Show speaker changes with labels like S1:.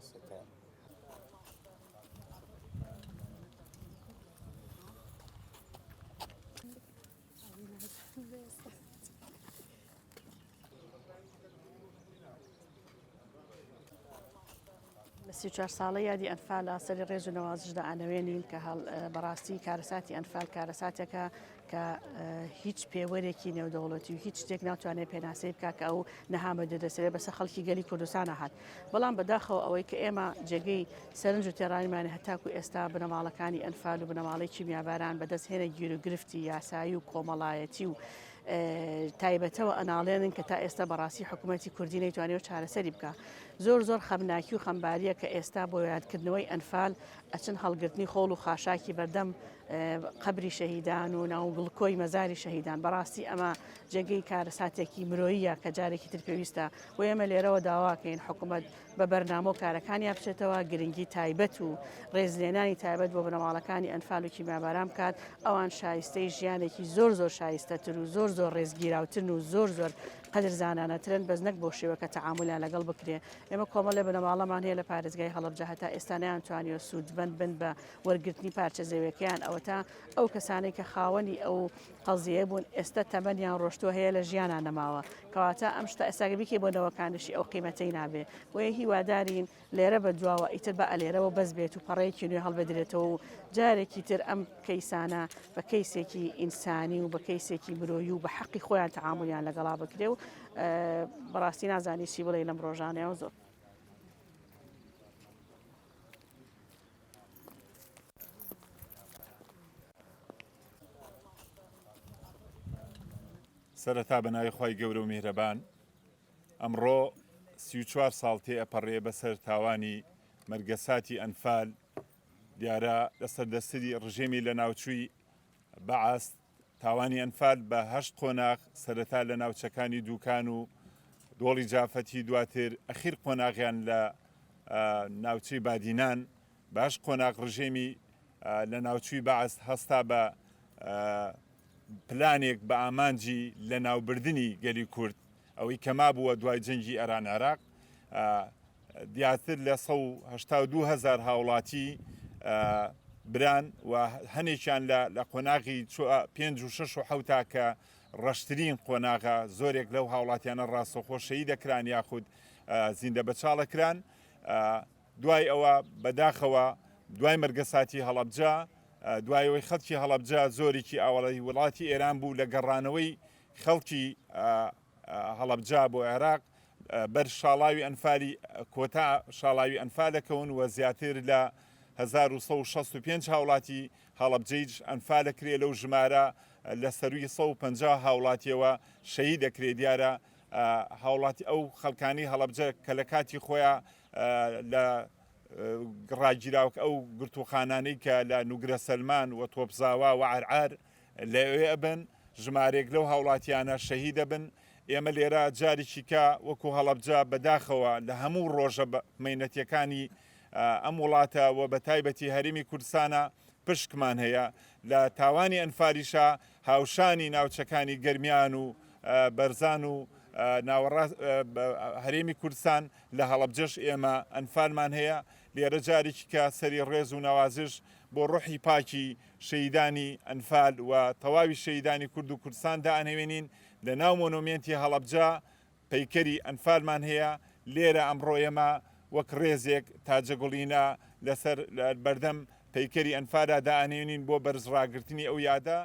S1: لە 34 ساڵە یادی ئەنفال لە سەری ڕێژ و نەوازشدا ئەنەوێنین کە بەڕاستی کارەساتی ئەنفال کارەساتێکە کە هیچ پێوەرێکی نێودەوڵەتی و هیچ شتێک ناتوانێت پێناسەی بکە کە ئەو نەهامە دەدەسێت بەسەر خەڵکی گەلی کوردستانە هات. بەڵام بەداخەوە ئەوەی کە ئێمە جێگەی سەرنج و تێڕانیمانە هەتاکو ئێستا بنەماڵەکانی ئەنفال و بنەماڵی کیمیاباران بەدەست هێنە گیر و گرفتی یاسایی و کۆمەڵایەتی و تایبەتەوە ئەناڵێنن کە تا ئێستا بەڕاستی حکوومەتی کوردی نەیتوانێت چارەسەری بکە. زۆر خەمناکی و خەمباریە کە ئێستا بۆ یادکردنەوەی ئەنفال ئەچن هەڵگرتنی خۆڵ و خاشاکی بەردەم قبری شەهیدان و ناوگڵکۆی مەزاری شەهیدان. بەڕاستی ئەمە جێگەی کارەساتێکی مرۆییە کە جارێکی تر پێویستە و ئێمە لێرەوە داواکەین حکوومەت بە بەرنامە و کارەکانیان بچێتەوە گرنگی تایبەت و ڕێزلێنانی تایبەت بۆ بنەماڵەکانی ئەنفال و کیمیاباران بکات. ئەوان شایستەی ژیانێکی زۆر شایستەتر و زۆر ڕێزگیراوترن و زۆر قەدرزانانەترن بەس نەک بۆ شێوەکە تەعاملیان لەگەڵ بکرێ. ئێمە کۆمەڵێ بنەماڵەمان هەیە لە پارێزگای هەڵەبجە هەتا ئێستا نەیانتوانیوە سوودبەند بن بە وەرگرتنی پارچە زەویەکەیان ئەوە تا ئەو کەسانەی کە خاوەنی ئەو قەزیە بوون ئێستا تەمەنیان ڕۆشتووە هەیە لە ژیانان نەماوە کەواتە ئەم شتە ئێستاگەبیکێ بۆ نەوەکانشی ئەو قیمەتەی نابێ وە هیوادارین لێرە بە دواوە ئیتر بە ئەلێرەوە بەس بێت و پەڕەیەکی نوێ هەڵبدرێتەوە و جارێکی تر ئەم کەیسانە بە کەیسێکی ئینسانی و بە کەیسێکی مرۆیی و بە حەقی خۆیان تەعاملیان لەگەڵا بکرێ و بەڕاستی نازانی چی بڵێ لەم ڕۆژانەیە زۆر.
S2: سەرەتا بەناوی خی گەورە و میهرەبان ئەمڕۆ 34 ساڵ تێ ئەپەڕێ بەسەر تاوانی مەرگەساتی ئەنفال دیارە لەسەر دەستری ڕژێمی لە ناوچووی بەعاست تاوانی ئەنفال بە 8 قۆناغ سەرەتا لە ناوچەکانی دووکان و دۆڵی جافەتی دواتر ئەخیر قۆناغیان لە ناوچەی بادینان باش قۆناغ ڕژێمی لە ناوچووی بەعاست هەستا بە پلانێک بە ئامانجی لە ناوبردننی گەلی کورد ئەوەی کەما بووە دوای جەنگی ئەران عێراق دیاتر لە 182,000 هاوڵاتی بران و هەنێکیان لە قۆناغی 5 و 6 و 7 کە ڕەشترین قۆناغا زۆرێک لەو هاوڵاتیانە ڕاستەخۆشەیی دەکران یاخود زیندە بەچاڵەکران. دوای ئەوە بەداخەوە دوای مەرگەساتی هەڵەبجە دوایەوەی خەڵکی هەڵەبجە زۆرێکی ئاوەڵی وڵاتی ئێران بوو لە گەڕانەوەی خەڵکی هەڵەبجە بۆ عێراق بەر شاڵاوی ئەنفالی کۆتا شاڵاوی ئەنفالەکەون و زیاتر لە 1965 هاوڵاتی هەڵەبجەیج ئەنفالەکرێ لەو ژمارە لە سەروی 150 هاوڵاتیەوە شەهید دەکرێت دیارە هاوڵاتی ئەو خەڵکانی هەڵەبجە کە لە کاتی خۆیان لە ڕاگیراوکە ئەو گرتوخانانەی کە لە نوگرە سەلمان و تۆپزاوا و عەرعار لەوێ ئەبن ژمارێک لەو هاوڵاتیانە شەهید دەبن. ئێمە لێرە جارێکی کە وەکو هەڵەبجە بەداخەوە لە هەموو ڕۆژە مەینەتیەکانی ئەم وڵاتە و بە تایبەتی هەرێمی کوردستانە پشکمان هەیە لە تاوانی ئەنفاریشە هاوشانی ناوچەکانی گەرمیان و بەرزان و هەرێمی کوردستان لە هەڵەبجەش ئێمە ئەنفالمان هەیە. لێرە جارێکی کە سەری ڕێز و نەوازش بۆ ڕوحی پاکی شەیدانی ئەنفال و تەواوی شەیدانی کورد و کوردستان دائەنێوێنین لە ناو مۆنومێنتی هەڵەبجە پەیکەری ئەنفالمان هەیە. لێرە ئەمڕۆ ئێمە وەک ڕێزێک تاجەگوڵینە لەسەر بەردەم پەیکەری ئەنفادا دائەنێوێنین بۆ بەرزڕاگررتنی ئەو یادە.